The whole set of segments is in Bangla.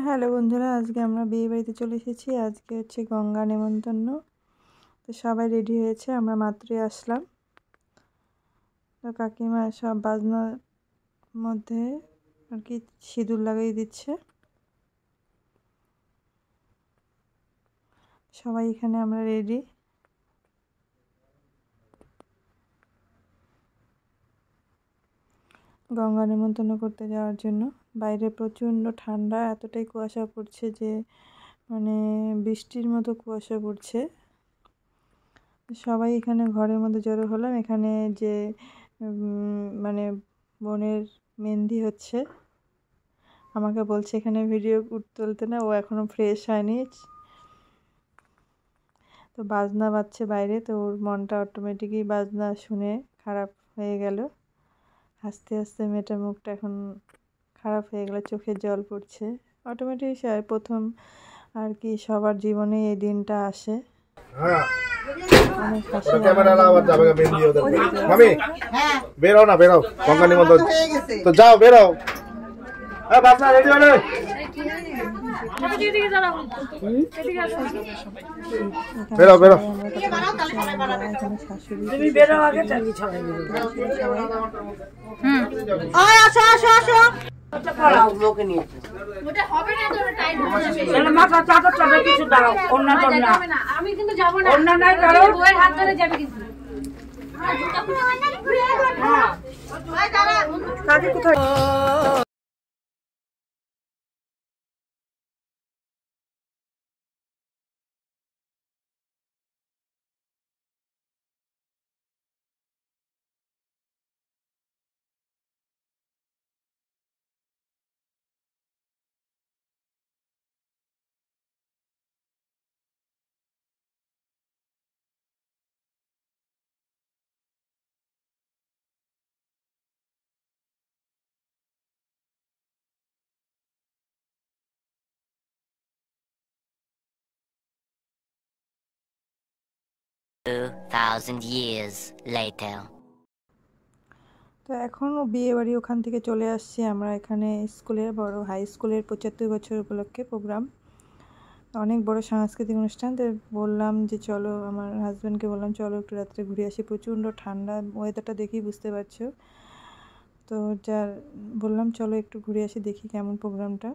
হ্যালো বন্ধুরা, আজকে আমরা বিয়ে বাড়িতে চলে এসেছি। আজকে হচ্ছে গঙ্গা নেমন্তন্ন। তো সবাই রেডি হয়েছে, আমরা মাত্রই আসলাম। তো কাকিমা সব বাজনার মধ্যে আর কি সিঁদুর লাগিয়ে দিচ্ছে। সবাই এখানে আমরা রেডি। গঙ্গা নেমন্তন্ন করতে যাওয়ার জন্য। বাইরে প্রচণ্ড ঠান্ডা, এতটাই কুয়াশা পড়ছে যে মানে বৃষ্টির মতো কুয়াশা পড়ছে। সবাই এখানে ঘরের মধ্যে জড়ো হলাম। এখানে যে মানে বোনের মেহেন্দি হচ্ছে, আমাকে বলছে এখানে ভিডিও তুলতে না, ও এখনও ফ্রেশ হয়নি। তো বাজনা বাজছে বাইরে, তো ওর মনটা অটোমেটিকই বাজনা শুনে খারাপ হয়ে গেল। হাসতে হাসতে মেয়েটার মুখটা এখন খারাপ হয়ে গেল, চোখে জল পড়ছে। অটোমেটিক প্রথম আর কি সবার জীবনে এই দিনটা আসে। বেরো না, বেরো গঙ্গা নিমন্ত্রণ তো যাও, বেরো। বেরো বেরো, তুমি বেরো আগে, আসো আসো আসো। মাথা চাদর চাদর কিছু দাও, অন্য আমি কিন্তু যাবো না, অন্য নাই কারো বউয়ের হাত ধরে যাবে কিন্তু। কাজে কোথায়2,000 years later. তো এখনও বিয়ে বাড়ি ওখান থেকে চলে আসছি আমরা। এখানে স্কুলের বড় হাই স্কুলের 75 বছর উপলক্ষে প্রোগ্রাম, অনেক বড় সাংস্কৃতিক অনুষ্ঠান। তো বললাম যে চলো, আমার হাজব্যান্ডকে বললাম চলো একটু রাত্রে ঘুরে আসি। প্রচণ্ড ঠান্ডা, ওয়েদারটা দেখেই বুঝতে পারছো। তো বললাম চলো একটু ঘুরে আসি, দেখি কেমন প্রোগ্রামটা।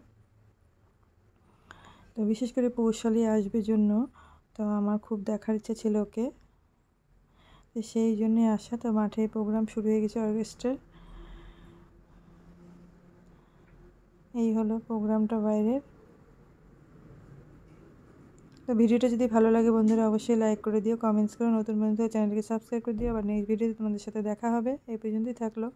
তো বিশেষ করে পৌশালী আসবে জন্য, তো আমার খুব দেখার ইচ্ছা ছিল ওকে, তো সেই জন্যে আসা। তো মাঠে প্রোগ্রাম শুরু হয়ে গেছে অর্কেস্ট্রার। এই হলো প্রোগ্রামটা বাইরের। তো ভিডিওটা যদি ভালো লাগে বন্ধুরা অবশ্যই লাইক করে দিও, কমেন্টস করো, নতুন বন্ধুদের চ্যানেলকে সাবস্ক্রাইব করে দিও। আবার নেক্সট ভিডিওতে তোমাদের সাথে দেখা হবে। এই পর্যন্তই থাকলো।